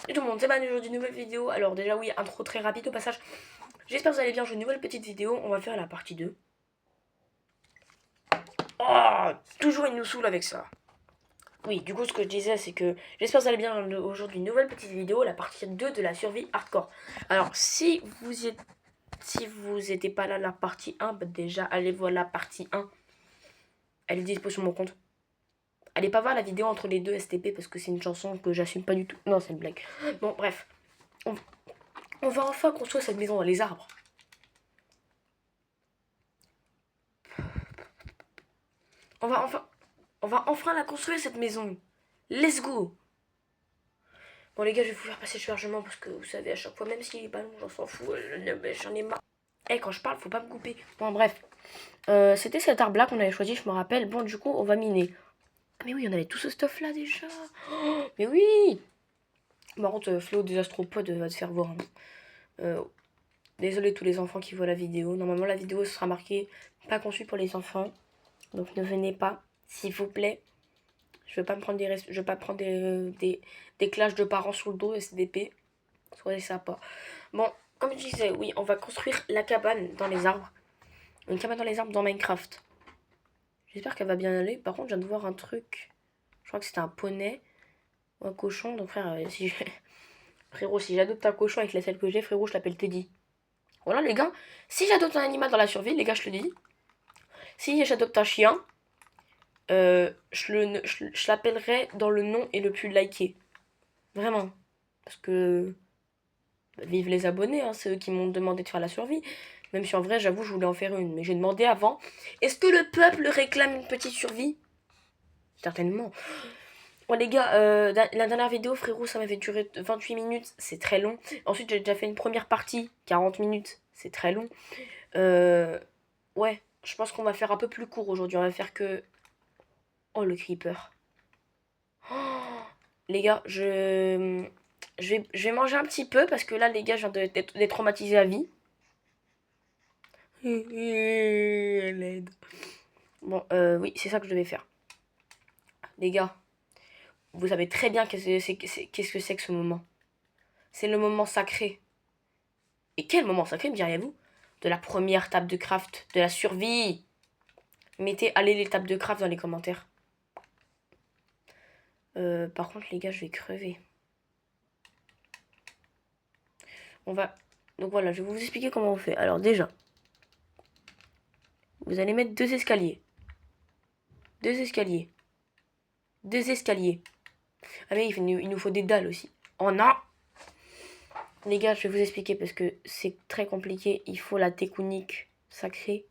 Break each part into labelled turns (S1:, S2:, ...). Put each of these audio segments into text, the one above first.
S1: Et tout le monde, c'est Manu, aujourd'hui nouvelle vidéo. Alors déjà oui, intro très rapide au passage. J'espère que vous allez bien, j'ai une nouvelle petite vidéo. On va faire la partie 2. Oh, toujours il nous saoule avec ça. Oui, du coup ce que je disais c'est que j'espère que vous allez bien aujourd'hui une nouvelle petite vidéo, la partie 2 de la survie hardcore. Alors si vous étiez pas là la partie 1, bah déjà allez voir la partie 1. Elle est dispo sur mon compte. Allez pas voir la vidéo entre les deux STP parce que c'est une chanson que j'assume pas du tout. Non, c'est une blague. Bon, bref. On va enfin construire cette maison dans les arbres. On va enfin la construire cette maison. Let's go. Bon les gars, je vais vous faire passer le chargement parce que vous savez à chaque fois, même s'il est pas long, j'en s'en fous, j'en ai marre. Quand je parle, faut pas me couper. Bon bref, c'était cet arbre là qu'on avait choisi, je me rappelle. Bon du coup, on va miner. Ah mais oui, on avait tout ce stuff là déjà. Oh, mais oui. Par contre, Fléau des astropodes va te faire voir. Désolé tous les enfants qui voient la vidéo. Normalement la vidéo sera marquée pas conçue pour les enfants. Donc ne venez pas, s'il vous plaît. Je veux pas me prendre des clashs de parents sous le dos, SDP. Soyez sympa. Bon, comme je disais, oui, on va construire la cabane dans les arbres. Une cabane dans les arbres dans Minecraft. J'espère qu'elle va bien aller. Par contre, je viens de voir un truc. Je crois que c'était un poney ou un cochon. Donc frère, frérot, si j'adopte un cochon avec la selle que j'ai, frérot, je l'appelle Teddy. Voilà les gars. Si j'adopte un animal dans la survie, les gars, je le dis. Si j'adopte un chien, je l'appellerai dans le nom et le plus liké. Vraiment. Parce que vive les abonnés, hein, c'est eux qui m'ont demandé de faire la survie. Même si en vrai, j'avoue, je voulais en faire une. Mais j'ai demandé avant, est-ce que le peuple réclame une petite survie? Certainement. Bon les gars, la dernière vidéo, frérot, ça m'avait duré 28 minutes. C'est très long. Ensuite, j'ai déjà fait une première partie, 40 minutes. C'est très long. Ouais, je pense qu'on va faire un peu plus court aujourd'hui. On va faire que... Oh, le creeper. Oh, les gars, je vais manger un petit peu parce que là, les gars, je viens d'être traumatisé à vie. L'aide. Bon, oui, c'est ça que je devais faire. Les gars, vous savez très bien qu'est-ce que c'est que ce moment. C'est le moment sacré. Et quel moment sacré, me diriez-vous? De la première table de craft, de la survie. Mettez, allez, les tables de craft dans les commentaires. Par contre, les gars, je vais crever. On va... Donc voilà, je vais vous expliquer comment on fait. Alors déjà, vous allez mettre deux escaliers. Deux escaliers. Deux escaliers. Ah mais il nous faut des dalles aussi. Oh non! Les gars, je vais vous expliquer parce que c'est très compliqué. Il faut la technique sacrée.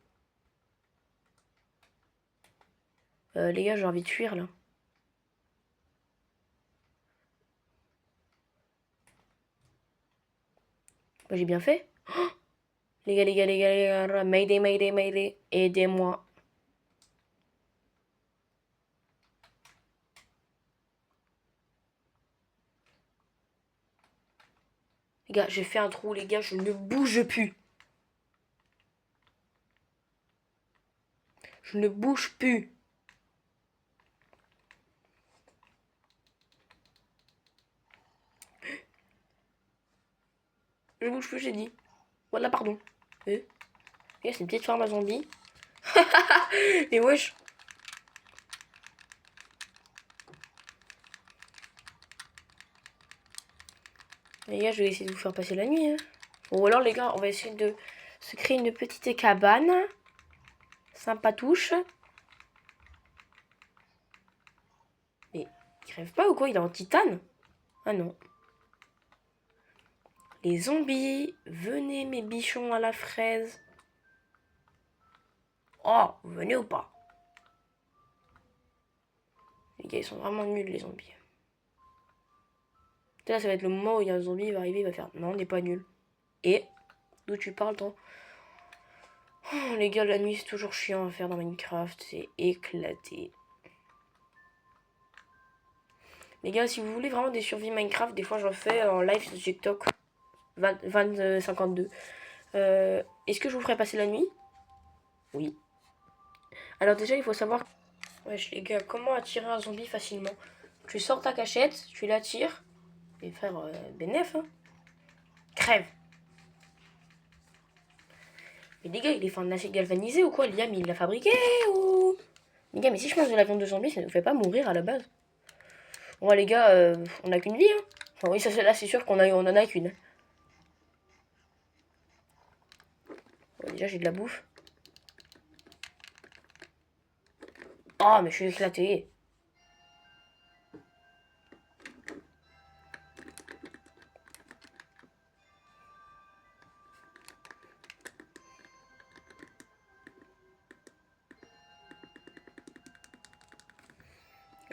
S1: Les gars, j'ai envie de fuir là. Moi, j'ai bien fait. Oh, les gars, les gars, les gars, les gars. Mayday, mayday, mayday. Aidez-moi. Les gars, j'ai fait un trou, les gars, je ne bouge plus. Je ne bouge plus. Je bouge plus, j'ai dit. Voilà, pardon. C'est une petite ferme à zombies. Et wesh. Les gars, je vais essayer de vous faire passer la nuit. Hein. Ou alors, les gars, on va essayer de se créer une petite cabane. Sympatouche. Mais il rêve pas ou quoi? Il est en titane? Ah non. Les zombies. Venez, mes bichons à la fraise. Oh, vous venez ou pas? Les gars, ils sont vraiment nuls, les zombies. Là, ça va être le moment où il y a un zombie, il va arriver, il va faire non, on n'est pas nul. Et d'où tu parles, toi? Oh, les gars, la nuit, c'est toujours chiant à faire dans Minecraft. C'est éclaté. Les gars, si vous voulez vraiment des survies Minecraft, des fois, j'en fais en live sur TikTok. 52. Est-ce que je vous ferai passer la nuit? Oui. Alors déjà, il faut savoir... Wesh, les gars, comment attirer un zombie facilement? Tu sors ta cachette, tu l'attires. Mais frère, bénéf, hein. Crève. Mais les gars, il est fait en acier galvanisé ou quoi? Liam, il l'a fabriqué ou... Les gars, mais si je mange de la viande de zombie, ça ne nous fait pas mourir à la base. Bon, les gars, on a qu'une vie, hein. Enfin, oui, ça, là, c'est sûr on en a qu'une. Bon, déjà, j'ai de la bouffe. Oh, mais je suis éclaté.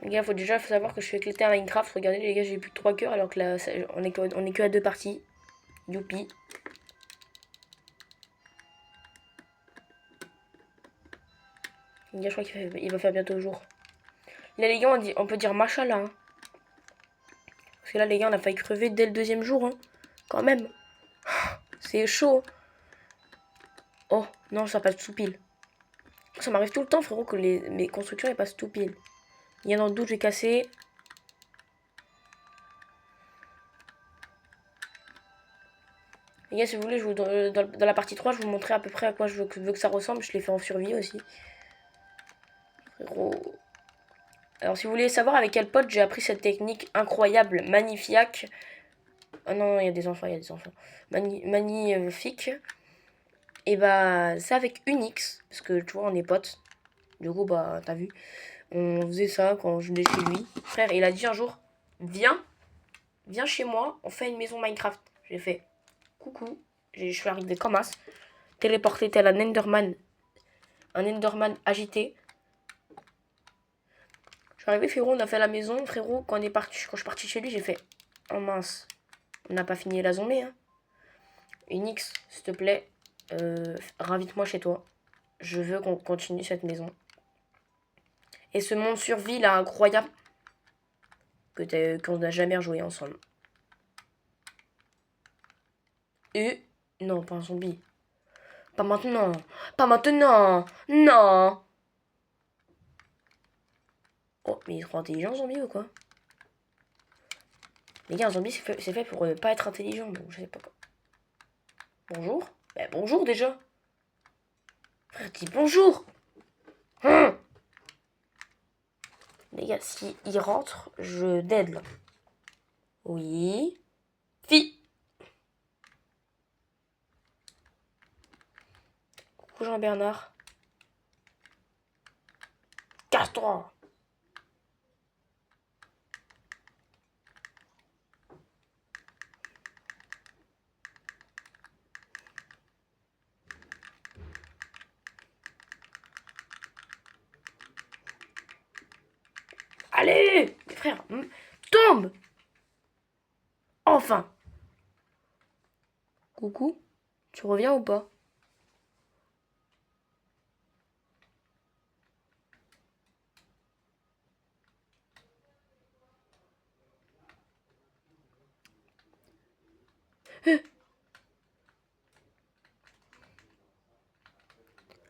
S1: Les gars, faut savoir que je suis éclaté à Minecraft. Regardez, les gars, j'ai plus que 3 cœurs alors que là, on est que à 2 parties. Youpi. Les gars, je crois qu'il va faire bientôt jour. Là, les gars, on peut dire machallah. Hein. Parce que là, les gars, on a failli crever dès le 2e jour. Hein. Quand même. C'est chaud. Oh, non, ça passe tout pile. Ça m'arrive tout le temps, frérot, que mes constructions, elles passent tout pile. Il y a dans le doute, je vais casser. Les gars, si vous voulez, dans la partie 3, je vous montrer à peu près à quoi je veux que ça ressemble. Je l'ai fait en survie aussi. Frérot. Alors, si vous voulez savoir avec quel pote j'ai appris cette technique incroyable, magnifique. Ah non, il y a des enfants, magnifique. Et bah, c'est avec Unix. Parce que, tu vois, on est potes. Du coup, bah, t'as vu. On faisait ça quand je venais chez lui. Frère, il a dit un jour, viens chez moi, on fait une maison Minecraft. J'ai fait, coucou. Je suis arrivé comme as. Téléporté tel un Enderman agité. Je suis arrivé, frérot, on a fait la maison. Frérot, quand je suis parti chez lui, j'ai fait, oh mince, on n'a pas fini la journée. Hein. Unix, s'il te plaît, ravite-moi chez toi. Je veux qu'on continue cette maison. Et ce monde survie là, incroyable, qu'on n'a jamais rejoué ensemble. Et non, pas un zombie. Pas maintenant. Pas maintenant. Non. Oh, mais il est trop intelligent, zombie, ou quoi? Les gars, un zombie, c'est fait pour pas être intelligent, donc je sais pas quoi. Bonjour. Bah, bonjour, déjà. Frère, dis bonjour. Hum. Les gars, si il rentre, je dead, là. Oui. Fille. Coucou, Jean-Bernard. Casse-toi. Allez, mes frères, tombe. Enfin. Coucou, tu reviens ou pas?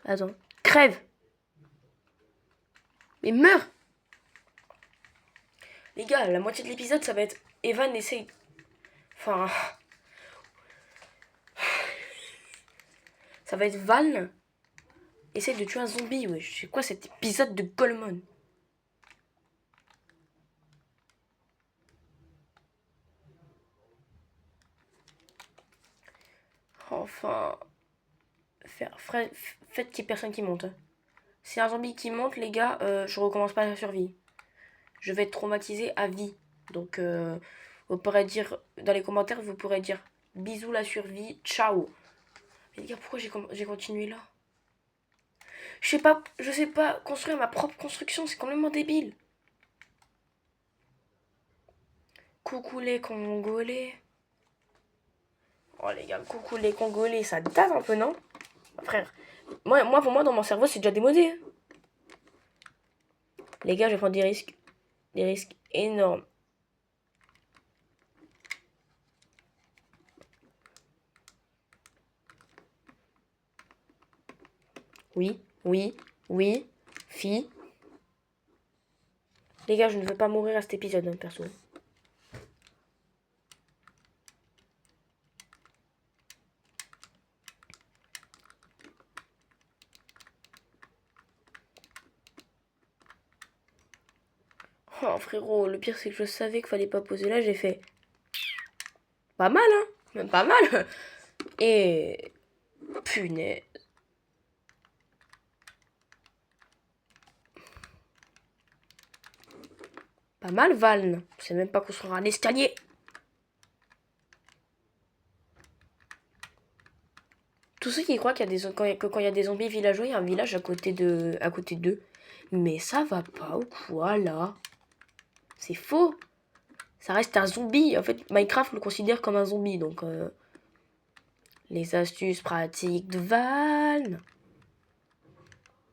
S1: Attends, crève. Mais meurs. Les gars, la moitié de l'épisode, ça va être Evan essaye. Enfin. Ça va être Val. Essaye de tuer un zombie, wesh. C'est quoi cet épisode de Golemon? Enfin. Faites qu'il y ait personne qui monte. Si un zombie qui monte, les gars, je recommence pas la survie. Je vais être traumatisé à vie. Donc, vous pourrez dire, dans les commentaires, vous pourrez dire bisous la survie, ciao. Mais les gars, pourquoi j'ai continué là? Je sais pas construire ma propre construction, c'est complètement débile. Coucou les Congolais. Oh les gars, coucou les Congolais, ça date un peu, non? Frère, pour moi, dans mon cerveau, c'est déjà démodé. Hein. Les gars, je vais prendre des risques énormes. Oui, oui, oui, fille. Les gars, je ne veux pas mourir à cet épisode, hein, perso. Oh frérot, le pire c'est que je savais qu'il fallait pas poser là, j'ai fait pas mal hein, même pas mal. Et punaise. Pas mal Valne, je sais même pas construire un escalier. Tous ceux qui croient qu'il y a des quand il y a des zombies villageois, il y a un village à côté d'eux. Mais ça va pas ou quoi là? C'est faux. Ça reste un zombie. En fait, Minecraft le considère comme un zombie. Donc, les astuces pratiques de Val.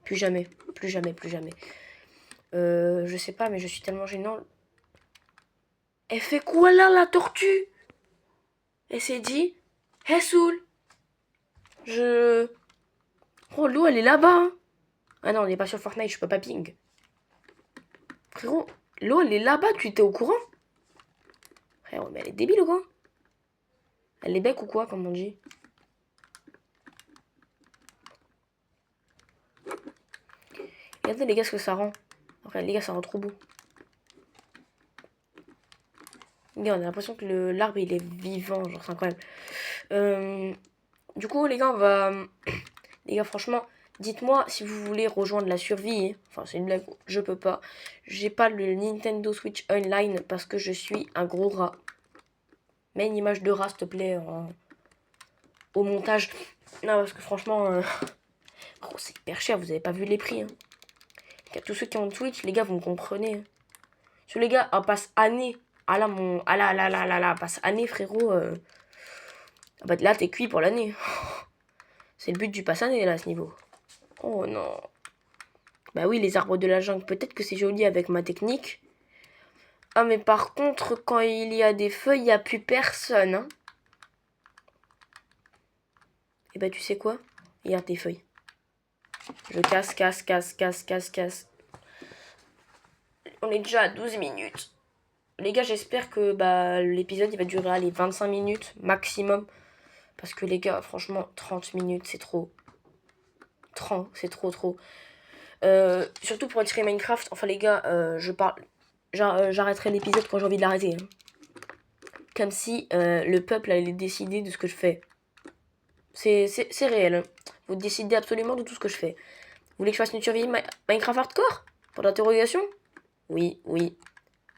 S1: Plus jamais. Plus jamais, plus jamais. Je sais pas, mais je suis tellement gênant. Elle fait quoi là, la tortue? Elle s'est dit, hey Soul, Oh, l'eau, elle est là-bas. Hein. Ah non, on n'est pas sur Fortnite, je peux pas ping. Frérot, l'eau, elle est là-bas, tu étais au courant? Frérot, mais elle est débile ou quoi? Elle est bec ou quoi, comme on dit? Regardez les gars ce que ça rend. Après, les gars, ça rend trop beau. Les gars, on a l'impression que l'arbre il est vivant, genre c'est incroyable. Du coup, les gars, on va. Les gars, franchement, dites-moi si vous voulez rejoindre la survie. Hein. Enfin, c'est une blague, je peux pas. J'ai pas le Nintendo Switch Online parce que je suis un gros rat. Mets une image de rat, s'il te plaît, au montage. Non, parce que franchement, oh, c'est hyper cher, vous avez pas vu les prix. Hein. Tous ceux qui ont Twitch, les gars, vous me comprenez. Hein. Sur les gars, un passe année. Ah là, passe année, frérot. Bah là, t'es cuit pour l'année. C'est le but du passe année, là, à ce niveau. Oh non. Bah oui, les arbres de la jungle, peut-être que c'est joli avec ma technique. Ah, mais par contre, quand il y a des feuilles, il n'y a plus personne. Hein. Et bah, tu sais quoi? Regarde tes feuilles. Je casse. On est déjà à 12 minutes. Les gars, j'espère que l'épisode il va durer les 25 minutes maximum. Parce que les gars, franchement, 30 minutes, c'est trop. 30, c'est trop. Surtout pour retirer Minecraft. Enfin, les gars, j'arrêterai l'épisode quand j'ai envie de l'arrêter. Hein. Comme si le peuple allait décider de ce que je fais. C'est réel. Hein. Vous décidez absolument de tout ce que je fais. Vous voulez que je fasse une survie Minecraft hardcore? Pour l'interrogation? Oui. Et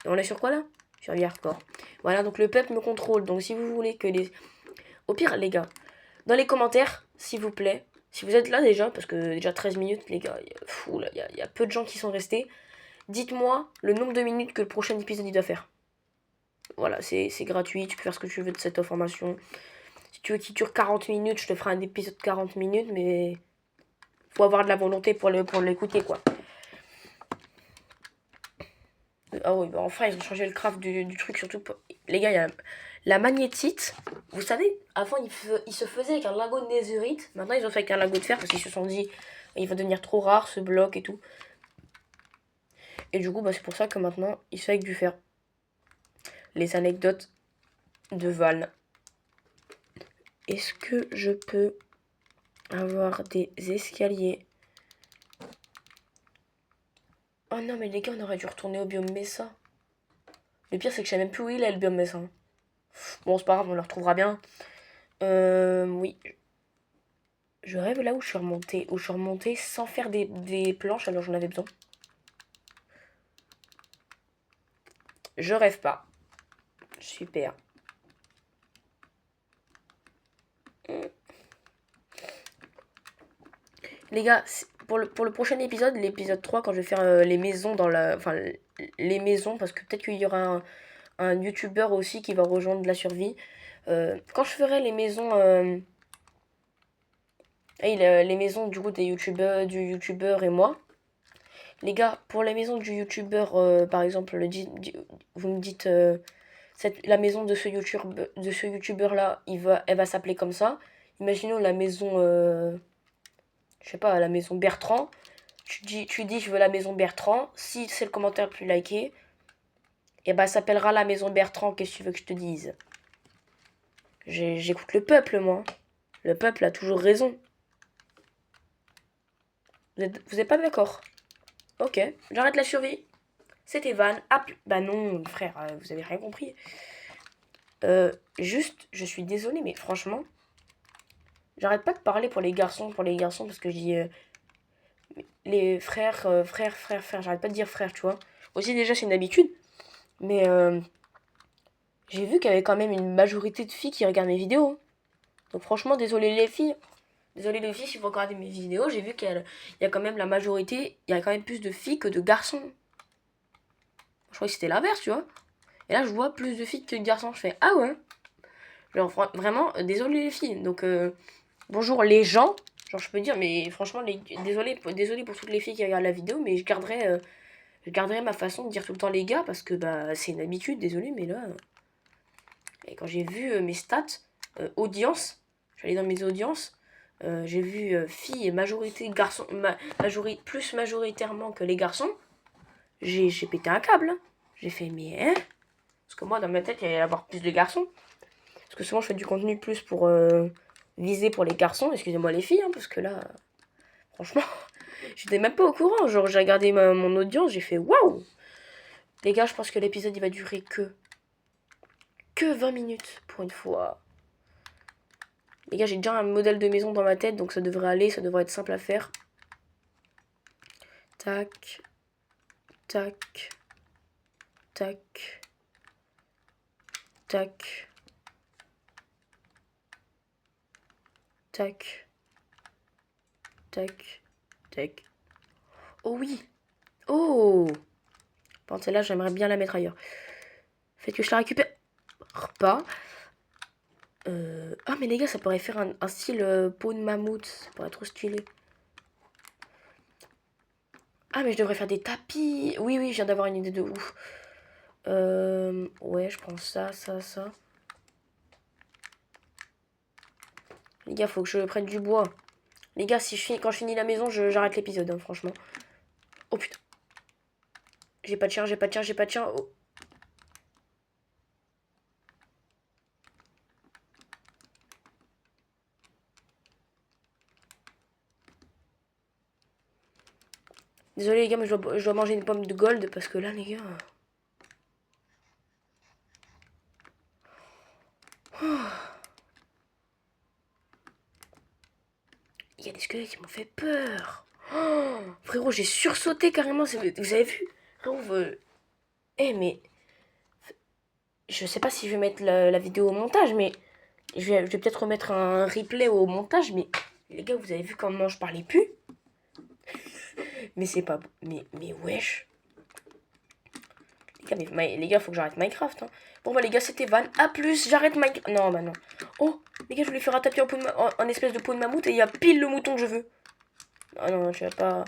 S1: on est sur quoi là? Survie hardcore. Voilà, donc le peuple me contrôle. Donc si vous voulez que les... Au pire, les gars, dans les commentaires, s'il vous plaît, si vous êtes là déjà, parce que déjà 13 minutes, les gars, il y a peu de gens qui sont restés, dites-moi le nombre de minutes que le prochain épisode il doit faire. Voilà, c'est gratuit, tu peux faire ce que tu veux de cette information. Si tu veux qu'il dure 40 minutes, je te ferai un épisode de 40 minutes, mais faut avoir de la volonté pour l'écouter, quoi. Ah oui, bah enfin, ils ont changé le craft du truc, surtout pour... Les gars, il y a la magnétite. Vous savez, avant, il se faisait avec un lingot de netherite. Maintenant, ils ont fait avec un lingot de fer parce qu'ils se sont dit, il va devenir trop rare, ce bloc et tout. Et du coup, c'est pour ça que maintenant, il se fait avec du fer. Les anecdotes de Val. Est-ce que je peux avoir des escaliers? Oh non, mais les gars, on aurait dû retourner au biome Mesa. Le pire, c'est que je sais même plus où il est, le biome Mesa. Bon, c'est pas grave, on le retrouvera bien. Oui. Je rêve là où je suis remontée sans faire des planches, alors j'en avais besoin. Je rêve pas. Super. Les gars, pour le prochain épisode, l'épisode 3, quand je vais faire les maisons dans la... Enfin, les maisons, parce que peut-être qu'il y aura un youtubeur aussi qui va rejoindre la survie. Quand je ferai les maisons... les maisons du coup du youtubeur et moi. Les gars, pour les maisons du youtubeur, par exemple, vous me dites... la maison de ce youtubeur là, elle va s'appeler comme ça. Imaginons la maison... je sais pas, la maison Bertrand. Tu dis je veux la maison Bertrand. Si c'est le commentaire le plus liké, et ça s'appellera la maison Bertrand. Qu'est-ce que tu veux que je te dise? J'écoute le peuple, moi. Le peuple a toujours raison. Vous êtes pas d'accord? Ok, j'arrête la survie. c'était Van. Ah, bah non, frère, vous avez rien compris. Juste, je suis désolée, mais franchement, j'arrête pas de parler pour les garçons, parce que je dis les frères, frères, j'arrête pas de dire frère, tu vois. Aussi, déjà, c'est une habitude, mais j'ai vu qu'il y avait quand même une majorité de filles qui regardent mes vidéos, hein. Donc franchement, désolé les filles. Désolé les filles si vous regardez mes vidéos, j'ai vu qu'il y a quand même la majorité, il y a quand même plus de filles que de garçons. Je crois que c'était l'inverse, tu vois. Et là, je vois plus de filles que de garçons. Je fais, ah ouais. Genre, vraiment, désolé les filles. Donc, bonjour les gens. Genre, je peux dire, mais franchement, désolé pour toutes les filles qui regardent la vidéo, mais je garderai ma façon de dire tout le temps les gars, parce que bah, c'est une habitude, désolé, mais là. Et quand j'ai vu mes stats, audience, je suis allée dans mes audiences, j'ai vu filles et majorité garçons, plus majoritairement que les garçons. J'ai pété un câble, hein. J'ai fait, mais hein. Parce que moi, dans ma tête, il y allait y avoir plus de garçons. Parce que souvent, je fais du contenu plus pour viser pour les garçons. Excusez-moi les filles, hein, parce que là, franchement, j'étais même pas au courant. Genre, j'ai regardé mon audience, j'ai fait waouh. Les gars, je pense que l'épisode, il va durer que 20 minutes pour une fois. Les gars, j'ai déjà un modèle de maison dans ma tête, donc ça devrait aller, ça devrait être simple à faire. Tac, tac, tac, tac, tac, tac, tac. Oh oui. Oh. Bon, celle-là, j'aimerais bien la mettre ailleurs. Faites que je la récupère pas. Ah, mais les gars, ça pourrait faire un style peau de mammouth. Ça pourrait être trop stylé. Ah, mais je devrais faire des tapis. Oui, oui, je viens d'avoir une idée de ouf. Ouais, je prends ça, ça, ça. Les gars, faut que je prenne du bois. Les gars, quand je finis la maison, j'arrête l'épisode, hein, franchement. Oh putain. J'ai pas de chien, j'ai pas de chien, j'ai pas de chien. Oh. Désolé les gars, mais je dois manger une pomme de gold parce que là, les gars. Oh. Il y a des squelettes qui m'ont fait peur. Oh, frérot, j'ai sursauté carrément. Vous avez vu? Frérot, mais. Je sais pas si je vais mettre la vidéo au montage, mais. Je vais peut-être remettre un replay au montage, mais. Les gars, vous avez vu comment je parlais plus? Mais c'est pas. Mais wesh. Les gars, faut que j'arrête Minecraft, hein. Bon, bah, les gars, c'était Van. A plus, j'arrête Minecraft. Non, bah, non. Oh, les gars, je voulais faire un tapis en espèce de peau de mammouth et il y a pile le mouton que je veux. Ah non, tu vas pas.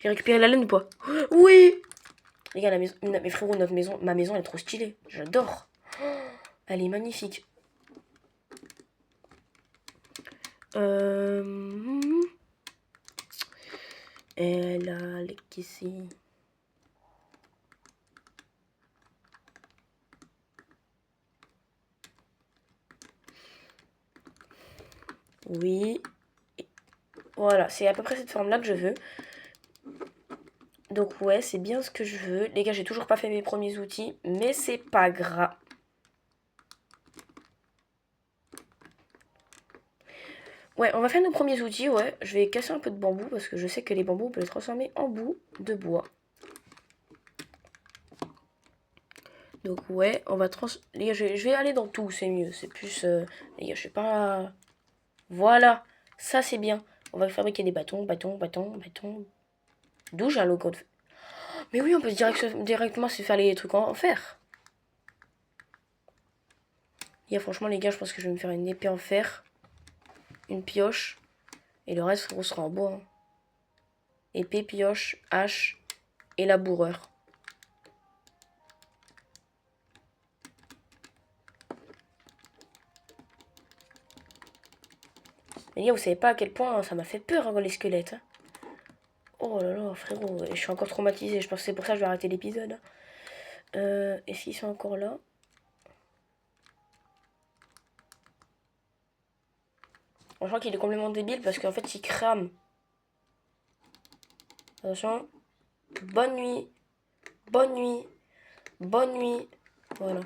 S1: J'ai récupéré la laine ou pas? Oui! Les gars, la maison. Mais frérot, ma maison, elle est trop stylée. J'adore. Elle est magnifique. Elle a les ici. Oui. Voilà, c'est à peu près cette forme-là que je veux. Donc ouais, c'est bien ce que je veux. Les gars, j'ai toujours pas fait mes premiers outils, mais c'est pas grave. Ouais, on va faire nos premiers outils, ouais. Je vais casser un peu de bambou parce que je sais que les bambous, on peut les transformer en bout de bois. Donc ouais, on va Les gars, je vais aller dans tout, c'est mieux. C'est plus... Les gars, je sais pas... Voilà, ça c'est bien. On va fabriquer des bâtons. D'où j'ai un logo de... Mais oui, on peut directement se faire les trucs en fer. Et franchement, les gars, je pense que je vais me faire une épée en fer. Une pioche. Et le reste, on sera en bois, hein. Épée, pioche, hache et laboureur. Les gars, vous savez pas à quel point ça m'a fait peur, hein, les squelettes, hein. Oh là là, frérot, je suis encore traumatisée. Je pense que c'est pour ça que je vais arrêter l'épisode. Est-ce qu'ils sont encore là? Je crois qu'il est complètement débile parce qu'en fait, il crame. Attention. bonne nuit, bonne nuit, bonne nuit. Voilà.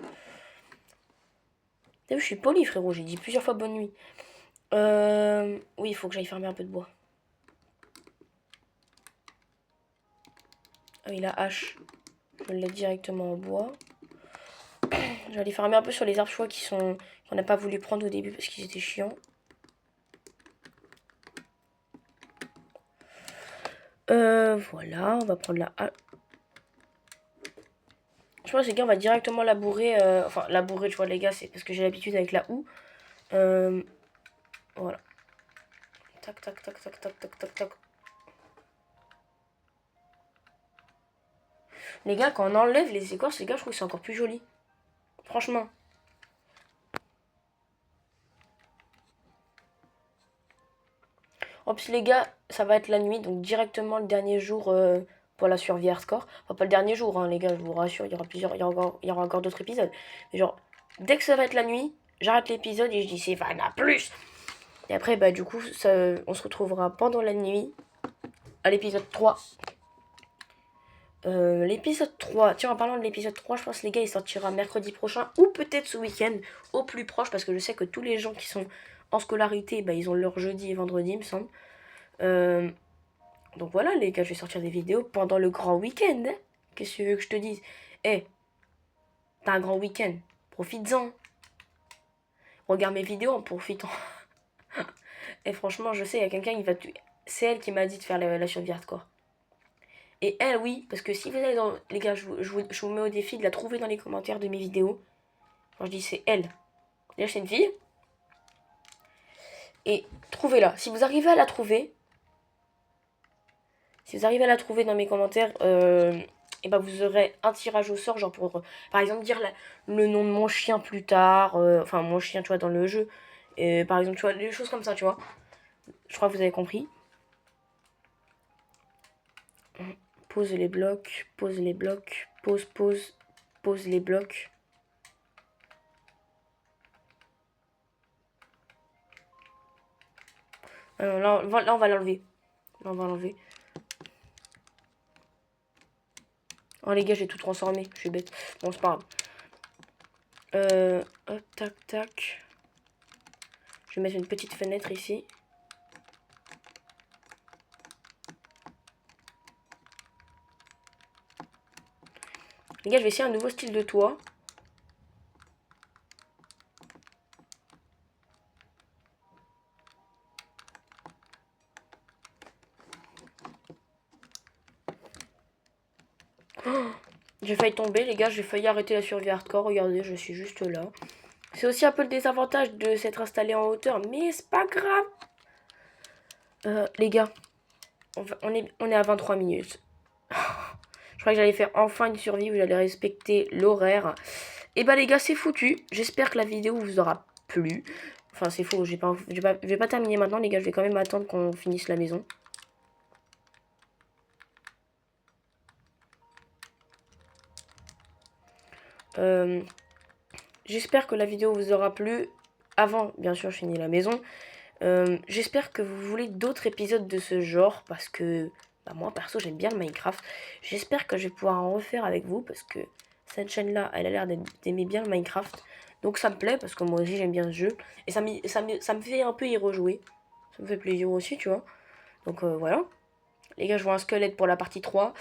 S1: T'as vu, je suis poli, frérot, j'ai dit plusieurs fois bonne nuit. Oui, il faut que j'aille fermer un peu de bois. Ah oui, la hache, je l'ai directement en bois. J'allais farmer un peu sur les arbres choix qu'on n'a pas voulu prendre au début parce qu'ils étaient chiants. Voilà, on va prendre la hache. Je pense les gars, on va directement labourer. Enfin, labourer, tu vois, les gars, c'est parce que j'ai l'habitude avec la houe. Voilà. Tac, tac, tac, tac, tac, tac, tac, tac. Les gars, quand on enlève les écorces, les gars, je trouve que c'est encore plus joli. Franchement. En plus, les gars, ça va être la nuit, donc directement le dernier jour pour la survie hardcore. Enfin, pas le dernier jour, hein, les gars, je vous rassure, il y aura plusieurs, il y aura encore d'autres épisodes. Mais genre, dès que ça va être la nuit, j'arrête l'épisode et je dis c'est va à plus. Et après, bah, du coup, on se retrouvera pendant la nuit à l'épisode 3. L'épisode 3, tiens, en parlant de l'épisode 3, je pense les gars, il sortira mercredi prochain ou peut-être ce week-end au plus proche parce que je sais que tous les gens qui sont en scolarité, bah, ils ont leur jeudi et vendredi, il me semble. Donc voilà, les gars, je vais sortir des vidéos pendant le grand week-end. Hein. Qu'est-ce que tu veux que je te dise? Eh, t'as un grand week-end, profites-en. Regarde mes vidéos en profitant. Et franchement, je sais, il y a quelqu'un qui va tuer. C'est elle qui m'a dit de faire la survie hardcore. Et elle, oui, parce que si vous allez dans... Les gars, je vous mets au défi de la trouver dans les commentaires de mes vidéos. Quand je dis c'est elle. Déjà, c'est une fille. Et trouvez-la. Si vous arrivez à la trouver... Si vous arrivez à la trouver dans mes commentaires... et ben vous aurez un tirage au sort, genre pour, par exemple, dire le nom de mon chien plus tard. Enfin, mon chien, tu vois, dans le jeu. Par exemple, tu vois, des choses comme ça, tu vois. Je crois que vous avez compris. Pose les blocs, pose les blocs, pose, pose, pose les blocs. Là, on va l'enlever. Là, on va l'enlever. Oh les gars, j'ai tout transformé. Je suis bête. Bon, c'est pas grave. Hop, tac, tac. Je vais mettre une petite fenêtre ici. Les gars, je vais essayer un nouveau style de toit. Oh, j'ai failli tomber, les gars. J'ai failli arrêter la survie hardcore. Regardez, je suis juste là. C'est aussi un peu le désavantage de s'être installé en hauteur. Mais c'est pas grave. Les gars, on est à 23 minutes. Je crois que j'allais faire enfin une survie où j'allais respecter l'horaire. Et bah les gars, c'est foutu. J'espère que la vidéo vous aura plu. Enfin, c'est faux, je vais pas terminer maintenant, les gars. Je vais quand même attendre qu'on finisse la maison. J'espère que la vidéo vous aura plu. Avant, bien sûr, je finis la maison. J'espère que vous voulez d'autres épisodes de ce genre. Parce que bah, moi, perso, j'aime bien le Minecraft. J'espère que je vais pouvoir en refaire avec vous. Parce que cette chaîne-là, elle a l'air d'aimer bien le Minecraft. Donc ça me plaît parce que moi aussi, j'aime bien ce jeu. Et ça me fait un peu y rejouer. Ça me fait plaisir aussi, tu vois. Donc voilà. Les gars, je vois un squelette pour la partie 3.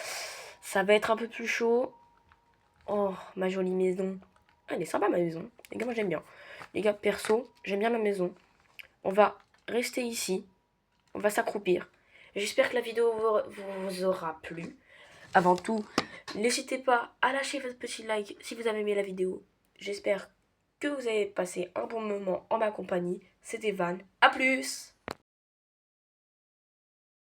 S1: Ça va être un peu plus chaud. Oh, ma jolie maison. Ah, elle est sympa ma maison. Les gars, moi j'aime bien. Les gars, perso, j'aime bien ma maison. On va rester ici. On va s'accroupir. J'espère que la vidéo vous aura plu. Avant tout, n'hésitez pas à lâcher votre petit like si vous avez aimé la vidéo. J'espère que vous avez passé un bon moment en ma compagnie. C'était Van. A plus!